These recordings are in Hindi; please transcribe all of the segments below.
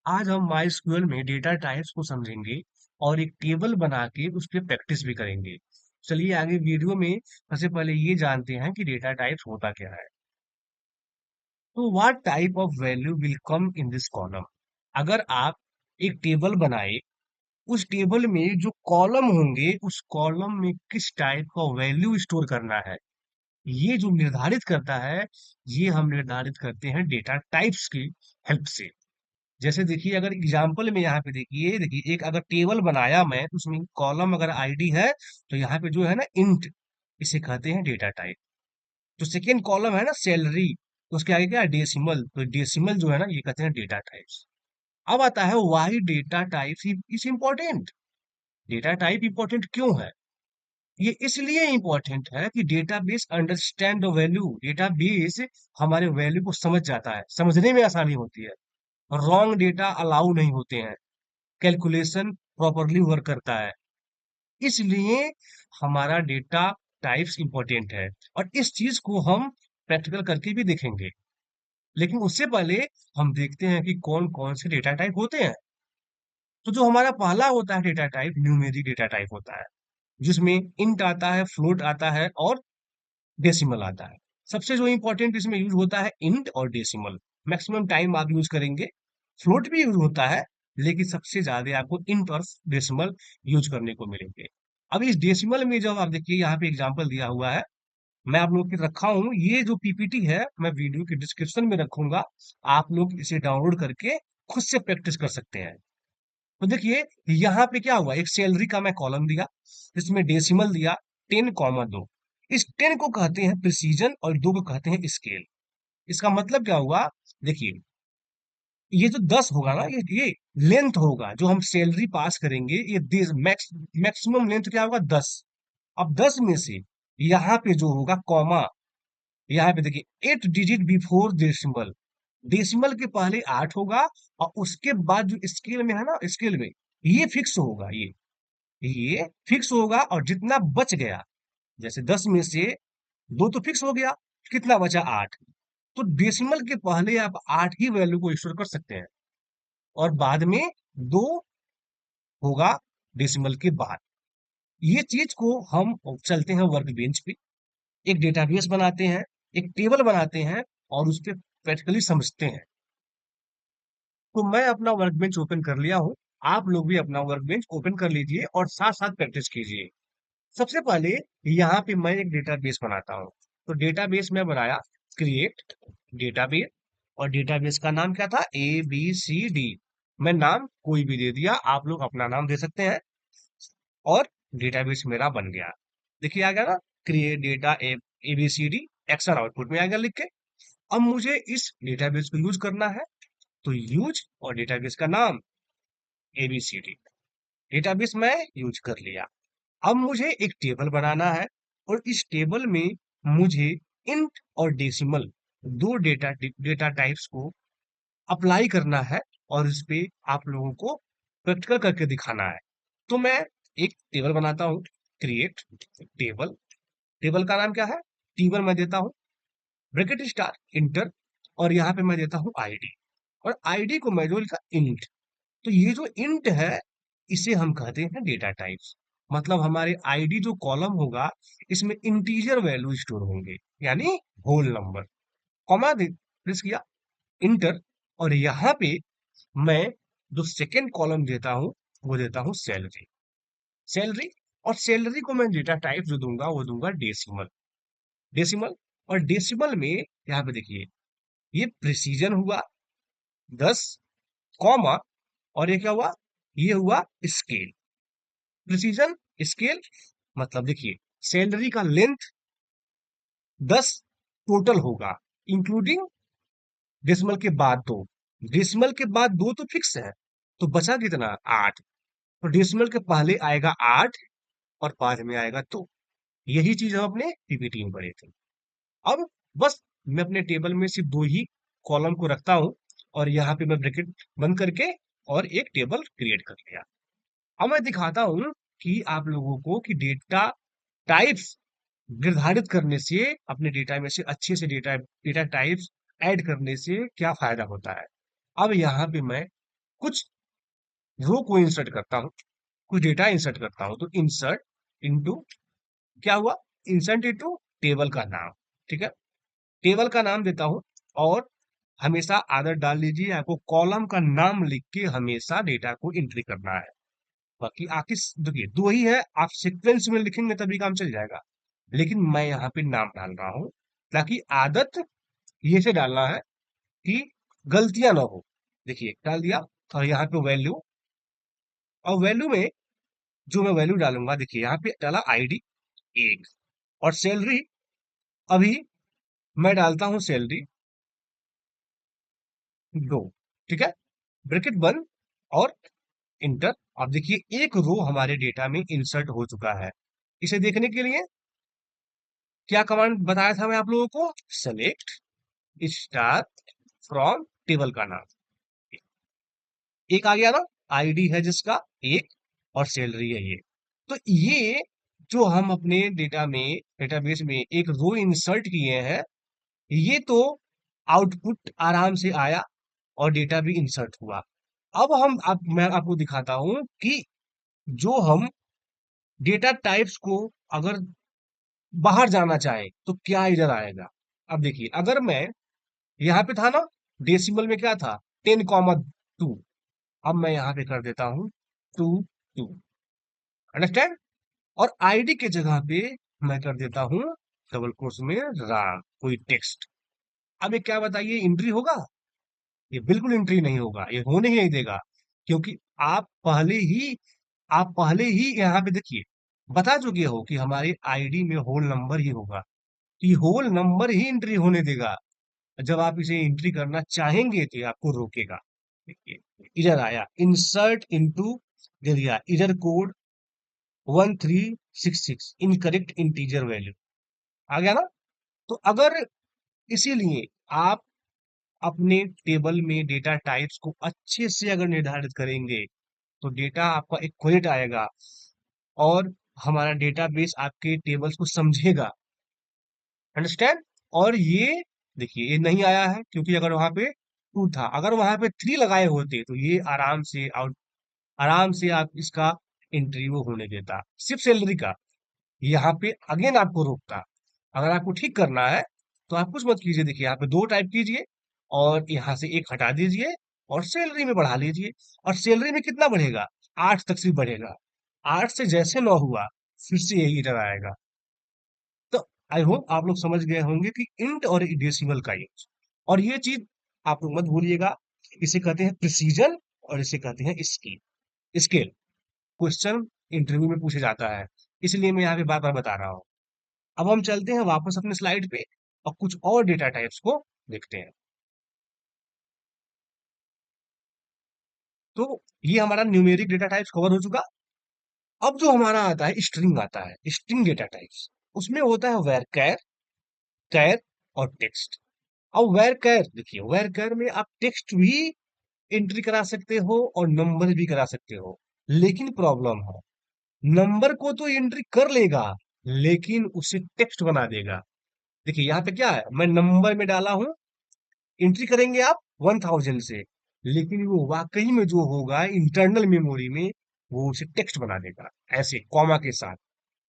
आज हम माइस्क्यूएल में डेटा टाइप्स को समझेंगे और एक टेबल बना के उस पे प्रैक्टिस भी करेंगे। चलिए आगे वीडियो में सबसे पहले ये जानते हैं कि डेटा टाइप्स होता क्या है। तो what type of value will come in this column. अगर आप एक टेबल बनाए, उस टेबल में जो कॉलम होंगे उस कॉलम में किस टाइप का वैल्यू स्टोर करना है, ये जो निर्धारित करता है, ये हम निर्धारित करते हैं डेटा टाइप्स की हेल्प से। जैसे देखिए, अगर एग्जाम्पल में यहाँ पे देखिए एक अगर टेबल बनाया मैं तो उसमें कॉलम अगर आईडी है, तो यहाँ पे जो है ना इंट, इसे कहते हैं डेटा टाइप। जो सेकेंड कॉलम है ना सैलरी, तो उसके आगे क्या है डेसिमल, तो डेसिमल जो है ना ये कहते हैं डेटा टाइप्स। अब आता है why data types is important. Data type important क्यों है? ये इसलिए इम्पोर्टेंट है कि database understand the value. Database हमारे वैल्यू को समझ जाता है, समझने में आसानी होती है। रॉन्ग डेटा अलाउ नहीं होते हैं, कैलकुलेशन प्रॉपरली वर्क करता है। इसलिए हमारा डेटा टाइप्स इंपॉर्टेंट है, और इस चीज को हम प्रैक्टिकल करके भी देखेंगे। लेकिन उससे पहले हम देखते हैं कि कौन कौन से डेटा टाइप होते हैं। तो जो हमारा पहला होता है data type, numeric data type होता है, जिसमें इंट आता है, फ्लोट आता है और डेसिमल आता है। सबसे जो इंपॉर्टेंट इसमें यूज होता है इंट और डेसिमल। मैक्सिमम टाइम आप यूज करेंगे। फ्लोट भी यूज होता है, लेकिन सबसे ज्यादा आपको इंट और डेसिमल यूज करने को मिलेंगे। अब इस डेसिमल में जब आप देखिए यहाँ पे एग्जांपल दिया हुआ है, मैं आप लोग के रखा हूँ, ये जो पीपीटी है मैं वीडियो के डिस्क्रिप्शन में रखूंगा। आप लोग इसे डाउनलोड करके खुद से प्रैक्टिस कर सकते हैं। तो देखिए, यहाँ पे क्या हुआ, एक सैलरी का मैं कॉलम दिया, इसमें डेसिमल दिया 10,2। इस 10 को कहते हैं प्रिसीजन और 2 को कहते हैं स्केल। इसका मतलब क्या हुआ, देखिए, ये जो 10 होगा ना, ये लेंथ होगा जो हम सैलरी पास करेंगे, ये मैक्सिमम लेंथ क्या होगा 10। अब 10 में से यहाँ पे जो होगा कॉमा, यहाँ पे देखिए 8 डिजिट बिफोर डेसिमल। डेसिमल के पहले 8 होगा, और उसके बाद जो स्केल में है ना, स्केल में ये फिक्स होगा, ये फिक्स होगा, और जितना बच गया, जैसे 10 में से 2 तो फिक्स हो गया, कितना बचा 8। तो डेसिमल के पहले आप 8 ही वैल्यू को स्टोर कर सकते हैं, और बाद में 2 होगा डेसिमल के बाद। ये चीज को हम चलते हैं वर्क बेंच पे, एक डेटाबेस बनाते हैं, एक टेबल बनाते हैं, और उस पर प्रैक्टिकली समझते हैं। तो मैं अपना वर्क बेंच ओपन कर लिया हूँ, आप लोग भी अपना वर्क बेंच ओपन कर लीजिए और साथ साथ प्रैक्टिस कीजिए। सबसे पहले यहाँ पे मैं एक डेटाबेस बनाता हूँ। तो डेटाबेस में बनाया क्रिएट डेटाबेस, और डेटाबेस का नाम क्या था, ABCD। मैं नाम कोई भी दे दिया, आप लोग अपना नाम दे सकते हैं, और डेटाबेस मेरा बन गया। देखिए आ गया ना, create data ABCD, excel output में आ गया लिख के। अब मुझे इस डेटाबेस को यूज करना है, तो यूज और डेटाबेस का नाम ABCD, डेटाबेस मैं यूज कर लिया। अब मुझे एक टेबल बनाना है, और इस टेबल में मुझे इंट और डेसिमल, दो डेटा टाइप्स को अप्लाई करना है, और इस पे आप लोगों को प्रैक्टिकल करके दिखाना है। तो मैं एक टेबल बनाता हूँ, क्रिएट टेबल। टेबल का नाम क्या है, टेबल मैं देता हूँ ब्रैकेट स्टार इंटर, और यहाँ पे मैं देता हूँ आईडी, और आईडी को मैं जो लिखा इंट। तो ये जो इंट है, इसे हम कहते हैं डेटा टाइप्स। मतलब हमारे आईडी जो कॉलम होगा, इसमें इंटीजर वैल्यू स्टोर होंगे, यानी होल नंबर। कॉमा प्रेस किया, इंटर, और यहाँ पे मैं जो सेकेंड कॉलम देता हूँ, वो देता हूँ सैलरी। सैलरी, और सैलरी को मैं डेटा टाइप जो दूंगा वो दूंगा डेसिमल। डेसिमल, और डेसिमल में यहाँ पे देखिए, ये प्रिसीजन हुआ 10, कॉमा, और ये क्या हुआ, ये हुआ स्केल। प्रिसीजन, स्केल, मतलब देखिए, सैलरी का लेंथ 10 टोटल होगा, इंक्लूडिंग डेसिमल के बाद 2। डेसिमल के बाद 2 तो फिक्स है, तो बचा कितना 8। तो डेसिमल के पहले आएगा 8, और बाद में आएगा 2। यही चीज हम अपने पीपीटी में पढ़े थे। अब बस मैं अपने टेबल में सिर्फ 2 ही कॉलम को रखता हूँ, और यहाँ पे मैं ब्रैकेट बंद करके और एक टेबल क्रिएट कर लिया। अब मैं दिखाता हूँ कि आप लोगों को कि डेटा टाइप्स निर्धारित करने से, अपने डेटा में से अच्छे से डेटा डेटा टाइप्स ऐड करने से क्या फायदा होता है। अब यहाँ पे मैं कुछ रो को इंसर्ट करता हूँ, कुछ डेटा इंसर्ट करता हूँ, तो इंसर्ट इनटू क्या हुआ, इंसर्ट इनटू टेबल का नाम। ठीक है, टेबल का नाम देता हूँ, और हमेशा आदत डाल लीजिए, आपको कॉलम का नाम लिख के हमेशा डेटा को एंट्री करना है। बाकी आखिर देखिए दो ही है, आप सीक्वेंस में लिखेंगे तभी काम चल जाएगा, लेकिन मैं यहाँ पे नाम डाल रहा हूँ ताकि आदत ये से डालना है कि गलतियां ना हो। देखिए डाल दिया, और यहाँ पे वैल्यू, और वैल्यू में जो मैं वैल्यू डालूंगा, देखिए यहाँ पे डाला आईडी एक, और सैलरी अभी मैं डालता हूँ सैलरी दो। ठीक है, ब्रैकेट बंद और इंटर। अब देखिए एक रो हमारे डेटा में इंसर्ट हो चुका है। इसे देखने के लिए क्या कमांड बताया था मैं आप लोगों को, सेलेक्ट स्टार फ्रॉम टेबल का नाम। एक आ गया ना, आईडी है जिसका एक, और सैलरी है ये। तो ये जो हम अपने डेटा में, डेटाबेस में एक रो इंसर्ट किए हैं, ये तो आउटपुट आराम से आया और डेटा भी इंसर्ट हुआ। अब मैं आपको दिखाता हूं कि जो हम डेटा टाइप्स को अगर बाहर जाना चाहे तो क्या इधर आएगा। अब देखिए अगर मैं यहाँ पे था ना, डेसिमल में क्या था, 10,2। अब मैं यहाँ पे कर देता हूँ 2 2, अंडरस्टैंड। और आईडी के जगह पे मैं कर देता हूँ डबल कोर्स में राम, कोई टेक्स्ट। अब ये क्या बताइए, एंट्री होगा? ये बिल्कुल एंट्री नहीं होगा, ये होने ही नहीं देगा, क्योंकि आप पहले ही आप पहले ही यहाँ पे देखिए बता चुके हो कि हमारे आईडी में होल नंबर ही होगा, ये होल नंबर ही एंट्री होने देगा। जब आप इसे एंट्री करना चाहेंगे तो ये आपको रोकेगा। देखिए इधर आया, इंसर्ट इनटू, दे दिया इधर कोड 1366 इनकरेक्ट इंटीजर वैल्यू, आ गया ना। तो अगर इसीलिए आप अपने टेबल में डेटा टाइप्स को अच्छे से अगर निर्धारित करेंगे तो डेटा आपका एक्यूरेट आएगा, और हमारा डेटाबेस आपके टेबल्स को समझेगा, अंडरस्टैंड। और ये देखिए ये नहीं आया है क्योंकि अगर वहां पे टू था, अगर वहां पे थ्री लगाए होते तो ये आराम से आप इसका एंट्री वो होने देता, सिर्फ सैलरी का। यहाँ पे अगेन आपको रोकता। अगर आपको ठीक करना है तो आप कुछ मत कीजिए, देखिए यहाँ पे दो टाइप कीजिए, और यहाँ से एक हटा दीजिए, और सैलरी में बढ़ा लीजिए। और सैलरी में कितना बढ़ेगा, 8 तक सिर्फ बढ़ेगा। 8 से जैसे 9 हुआ, फिर से यही इधर आएगा। तो आई होप आप लोग समझ गए होंगे कि इंट और डेसिमल का यूज, और ये चीज आप लोग मत भूलिएगा। इसे कहते हैं प्रिसीजन, और इसे कहते हैं स्केल। स्केल क्वेश्चन इंटरव्यू में पूछे जाता है, इसलिए मैं यहाँ पे बार बार बता रहा हूँ। अब हम चलते हैं वापस अपने स्लाइड पे और कुछ और डेटा टाइप्स को देखते हैं। तो ये हमारा न्यूमेरिक डेटा टाइप्स कवर हो चुका। अब जो हमारा आता है स्ट्रिंग, आता है स्ट्रिंग डेटा टाइप्स। उसमें होता है वेर कैर, कैर और टेक्स्ट। अब वेर कैर देखिए, वेर कैर में आप टेक्स्ट भी एंट्री करा सकते हो और नंबर भी करा सकते हो, लेकिन प्रॉब्लम है, नंबर को तो एंट्री कर लेगा लेकिन उसे टेक्स्ट बना देगा। देखिए यहाँ पे क्या है, मैं नंबर में डाला हूं, एंट्री करेंगे आप 1000 से, लेकिन वो वाकई में जो होगा इंटरनल मेमोरी में, वो उसे टेक्स्ट बना देगा, ऐसे कॉमा के साथ।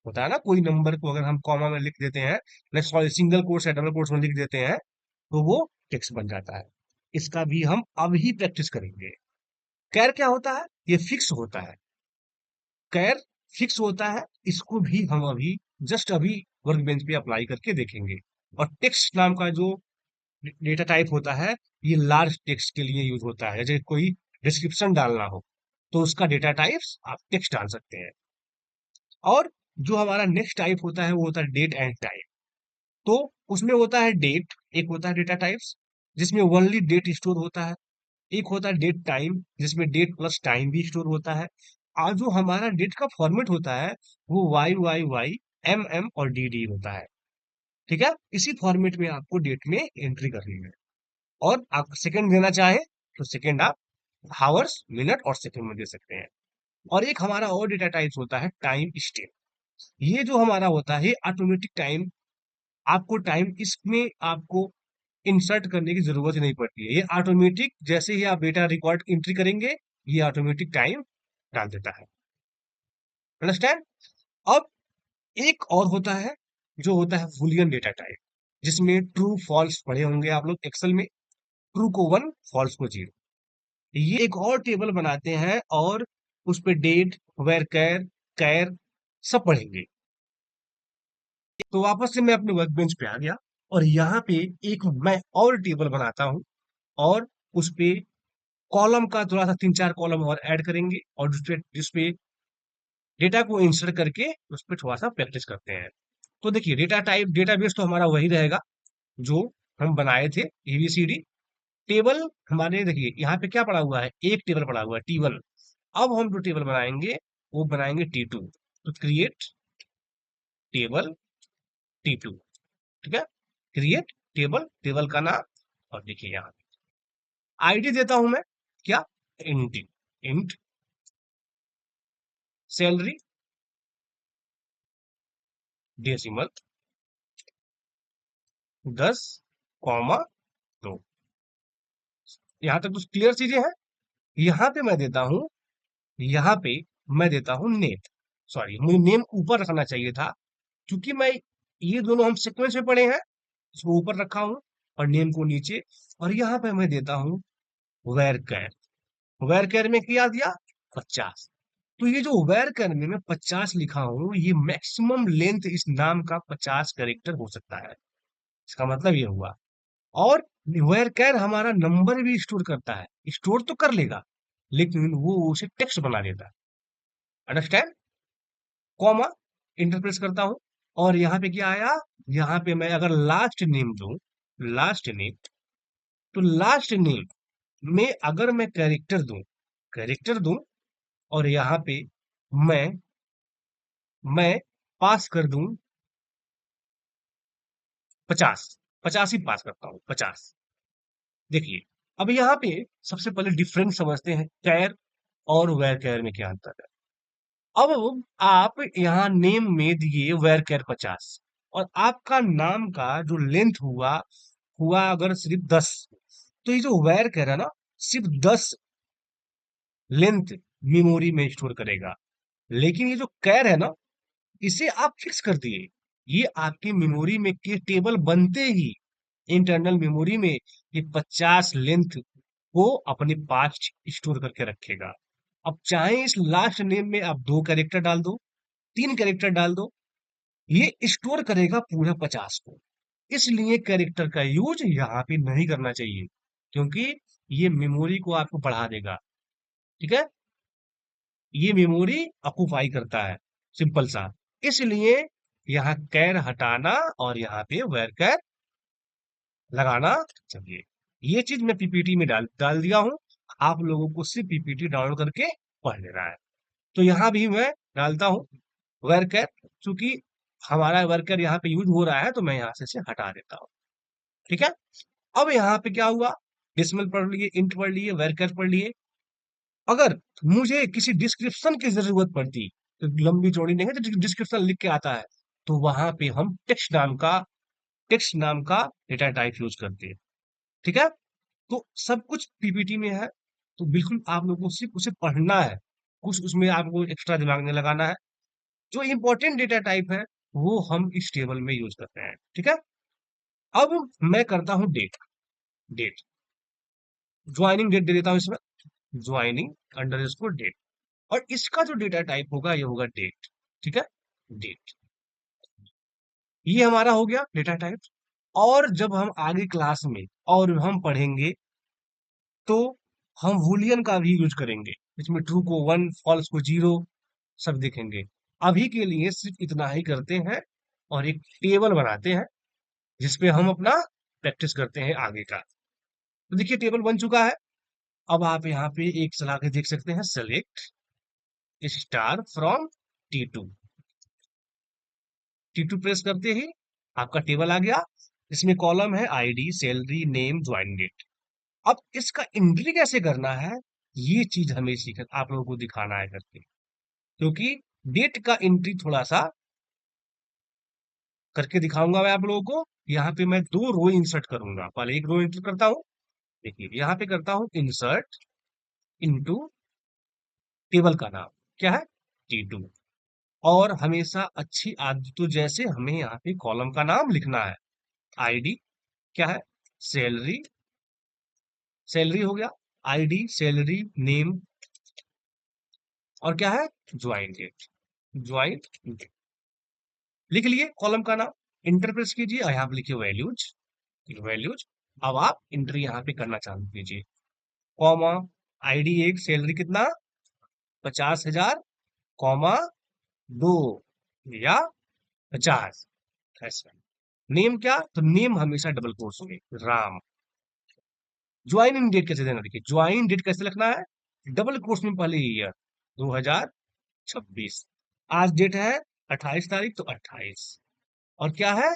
होता है ना, कोई नंबर को अगर हम कॉमा में लिख देते हैं, सॉरी सिंगल कोट्स या डबल कोट्स में लिख देते हैं, तो वो टेक्स्ट बन जाता है। इसका भी हम अभी प्रैक्टिस करेंगे। कैर क्या होता है, ये फिक्स होता है, कैर फिक्स होता है, इसको भी हम अभी जस्ट अभी वर्क बेंच पे अप्लाई करके देखेंगे। और टेक्स्ट नाम का जो डेटा टाइप होता है, ये लार्ज टेक्स्ट के लिए यूज होता है, जैसे कोई डिस्क्रिप्शन डालना हो तो उसका डेटा टाइप्स आप टेक्स्ट डाल सकते हैं। और जो हमारा नेक्स्ट टाइप होता है वो होता है डेट एंड टाइम। तो उसमें होता है डेट, एक होता है डेटा टाइप्स जिसमें ओनली डेट स्टोर होता है, एक होता है डेट टाइम जिसमें डेट प्लस टाइम भी स्टोर होता है। और जो हमारा डेट का फॉर्मेट होता है वो Y Y Y, M M और डी डी होता है। ठीक है, इसी फॉर्मेट में आपको डेट में एंट्री करनी है। और आप सेकंड देना चाहें तो सेकंड आप हावर्स, मिनट और सेकंड में दे सकते हैं। और एक हमारा और डेटा टाइप्स होता है टाइम स्टेप। ये जो हमारा होता है ऑटोमेटिक टाइम, आपको टाइम इसमें आपको इंसर्ट करने की जरूरत ही नहीं पड़ती है, ये ऑटोमेटिक जैसे ही आप डेटा रिकॉर्ड एंट्री करेंगे ये ऑटोमेटिक टाइम डाल देता है। अंडरस्टैंड? अब एक और होता है जो होता है बूलियन डेटा टाइप, जिसमें ट्रू फॉल्स पढ़े होंगे आप लोग एक्सेल में। ट्रू को 1, फॉल्स को 0। ये एक और टेबल बनाते हैं और उस पे डेट, वेर कैर, कैर सब पढ़ेंगे। तो वापस से मैं अपने वर्क बेंच पे आ गया और यहाँ पे एक मैं और टेबल बनाता हूँ और उस पे कॉलम का थोड़ा सा 3-4 कॉलम और ऐड करेंगे और जिस पे डेटा को इंसर्ट करके उस पे थोड़ा सा प्रैक्टिस करते हैं। तो देखिए डेटा टाइप डेटाबेस तो हमारा वही रहेगा जो हम बनाए थे, एबीसीडी। टेबल हमारे देखिए यहाँ पे क्या पड़ा हुआ है, एक टेबल पड़ा हुआ है टी1। अब हम जो टेबल बनाएंगे वो बनाएंगे टी2। तो क्रिएट टेबल टी2, ठीक है। क्रिएट टेबल, टेबल का नाम, और देखिए यहाँ आईडी देता हूं मैं, क्या, इंट, इंट सैलरी डेसिमल 10,2। यहां तक तो क्लियर चीजें हैं। यहाँ पे मैं देता हूं, यहाँ पे मैं देता हूं नेम। सॉरी, मुझे नेम ऊपर रखना चाहिए था, क्योंकि मैं ये दोनों हम सीक्वेंस में पढ़े हैं, इसको ऊपर रखा हूं और नेम को नीचे। और यहाँ पे मैं देता हूं वेर कैर। वेर कैर में क्या दिया, 50। तो ये जो वेर कैर में मैं 50 लिखा हूं, ये मैक्सिमम लेंथ इस नाम का 50 कैरेक्टर हो सकता है। इसका मतलब ये हुआ। और वेर कैर हमारा नंबर भी स्टोर करता है, स्टोर तो कर लेगा लेकिन वो उसे टेक्स्ट बना देता है। अंडरस्टैंड? कॉमा इंटरप्रेस करता हूं और यहाँ पे क्या आया, यहाँ पे मैं अगर लास्ट नेम दूं, लास्ट नेम, तो लास्ट नेम में अगर मैं कैरेक्टर दूं और यहाँ पे मैं मैं पास कर दूं 50, 50 ही पास करता हूं, 50। देखिए अब यहाँ पे सबसे पहले डिफरेंस समझते हैं, कैर और वेर कैर में क्या अंतर है। अब आप यहाँ नेम में दिए वेर कैर 50 और आपका नाम का जो लेंथ हुआ हुआ अगर सिर्फ 10, तो ये जो वेर कैर है ना, सिर्फ 10 लेंथ मेमोरी में स्टोर करेगा। लेकिन ये जो कैर है ना, इसे आप फिक्स कर दिए, ये आपकी मेमोरी में के टेबल बनते ही इंटरनल मेमोरी में ये 50 लेंथ को अपने पास स्टोर करके रखेगा। अब चाहे इस लास्ट नेम में आप 2 कैरेक्टर डाल दो, 3 कैरेक्टर डाल दो, ये स्टोर करेगा पूरा 50 को। इसलिए कैरेक्टर का यूज यहाँ पे नहीं करना चाहिए, क्योंकि ये मेमोरी को आपको बढ़ा देगा। ठीक है, ये मेमोरी ऑक्युपाई करता है, सिंपल सा। इसलिए यहाँ कैर हटाना और यहाँ पे वेर कैर लगाना चाहिए। ये चीज मैं पीपीटी में डाल डाल दिया हूं, आप लोगों को सिर्फ पीपीटी डाउनलोड करके पढ़ लेना है। तो यहाँ भी मैं डालता हूँ वेर कैर, चूंकि हमारा वेर कैर यहाँ पे यूज हो रहा है तो मैं यहाँ से इसे हटा देता हूँ। ठीक है, अब यहाँ पे क्या हुआ, डेसिमल पढ़ लिए, इंट पढ़ लिए, वेर कैर पढ़ लिए। अगर मुझे किसी डिस्क्रिप्शन की जरूरत पड़ती, तो लंबी चौड़ी नहीं है तो डिस्क्रिप्शन लिख के आता है, तो वहां पे हम टेक्स्ट नाम का डेटा टाइप यूज करते हैं। ठीक है, तो सब कुछ पीपीटी में है, तो बिल्कुल आप लोगों को सिर्फ उसे पढ़ना है, कुछ उसमें आपको एक्स्ट्रा दिमाग नहीं लगाना है। जो इंपॉर्टेंट डेटा टाइप है वो हम इस टेबल में यूज करते हैं। ठीक है, अब मैं करता हूं डेट। डेट ज्वाइनिंग डेट दे देता हूं इसमें, ज्वाइनिंग अंडरस्कोर डेट। और इसका जो डेटा टाइप होगा ये होगा डेट। ठीक है, डेट, ये हमारा हो गया डेटा टाइप। और जब हम आगे क्लास में और हम पढ़ेंगे तो हम बूलियन का भी यूज करेंगे, इसमें ट्रू को 1, फॉल्स को 0 सब देखेंगे। अभी के लिए सिर्फ इतना ही करते हैं और एक टेबल बनाते हैं जिसपे हम अपना प्रैक्टिस करते हैं आगे का। तो देखिए टेबल बन चुका है। अब आप यहाँ पे एक चला के देख सकते हैं, select star from T2। T2 press करते ही आपका टेबल आ गया, इसमें कॉलम है ID, salary, name, join date. अब इसका एंट्री कैसे करना है, ये चीज हमें सीख आप लोगों को दिखाना है करके, क्योंकि डेट का एंट्री थोड़ा सा करके दिखाऊंगा मैं आप लोगों को। यहाँ पे मैं 2 रो इंसर्ट करूंगा। पहले एक रो इंटर करता हूँ। देखिए यहाँ पे करता हूँ इंसर्ट इनटू टेबल का नाम क्या है, T2। और हमेशा अच्छी आदतों जैसे हमें यहाँ पे कॉलम का नाम लिखना है। आईडी क्या है, सैलरी, सैलरी हो गया, आईडी सैलरी नेम, और क्या है, ज्वाइन डेट, ज्वाइन डेट। लिख लिए कॉलम का नाम, इंटर प्रेस कीजिए और यहाँ पे लिखिए वैल्यूज, वैल्यूज। अब आप इंटर यहाँ पे करना चालू कीजिए, कॉमा, आईडी 1, सैलरी कितना, 50,000, कॉमा 2 या 50, ऐसा। नेम क्या, तो नेम हमेशा डबल कोट्स में, राम। ज्वाइन इन डेट कैसे देना, देखिए ज्वाइन डेट कैसे लिखना है, डबल कोट्स में पहले ईयर 2026, आज डेट है 28 तारीख तो 28, और क्या है,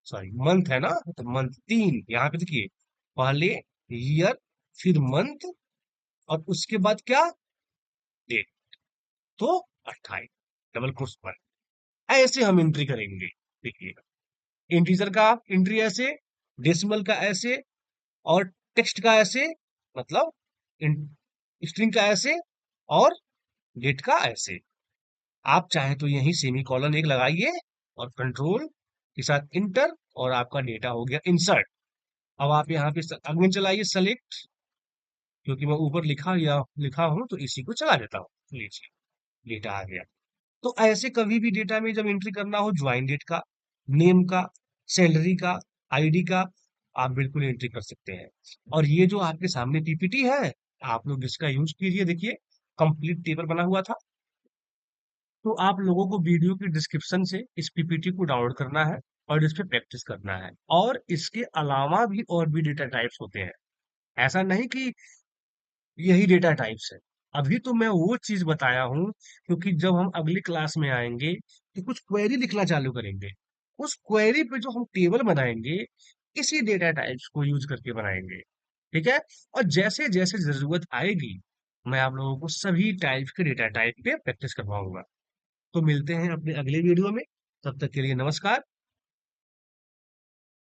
सॉरी मंथ है ना, तो मंथ 3 यहाँ पे देखिए, पहले ईयर फिर मंथ और उसके बाद क्या, डेट, तो 28 डबल कोट्स पर। ऐसे हम एंट्री करेंगे। देखिए इंटीजर का एंट्री ऐसे, डेसिमल का ऐसे, और टेक्स्ट का ऐसे, मतलब स्ट्रिंग का ऐसे, और डेट का ऐसे। आप चाहे तो यही सेमी कॉलन एक लगाइए और कंट्रोल के साथ इंटर, और आपका डेटा हो गया इंसर्ट। अब आप यहाँ पे अगले चलाइए सेलेक्ट, क्योंकि मैं ऊपर लिखा हूं तो इसी को चला देता हूँ। लीजिए डेटा आ गया। तो ऐसे कभी भी डेटा में जब एंट्री करना हो, ज्वाइन डेट का, नेम का, सैलरी का, आईडी का, आप बिल्कुल एंट्री कर सकते हैं। और ये जो आपके सामने पीपीटी है, आप लोग इसका यूज कीजिए। देखिए कंप्लीट टेबल बना हुआ था, तो आप लोगों को वीडियो की डिस्क्रिप्शन से इस पीपीटी को डाउनलोड करना है और इस पे प्रैक्टिस करना है। और इसके अलावा भी और भी डेटा टाइप्स होते हैं, ऐसा नहीं कि यही डेटा टाइप्स है। अभी तो मैं वो चीज बताया हूँ, क्योंकि जब हम अगली क्लास में आएंगे तो कुछ क्वेरी लिखना चालू करेंगे। उस क्वेरी पे जो हम टेबल बनाएंगे, इसी डेटा टाइप्स को यूज करके बनाएंगे। ठीक है, और जैसे जैसे जरूरत आएगी, मैं आप लोगों को सभी टाइप के डेटा टाइप पे प्रैक्टिस करवाऊंगा। तो मिलते हैं अपने अगले वीडियो में, तब तक के लिए नमस्कार।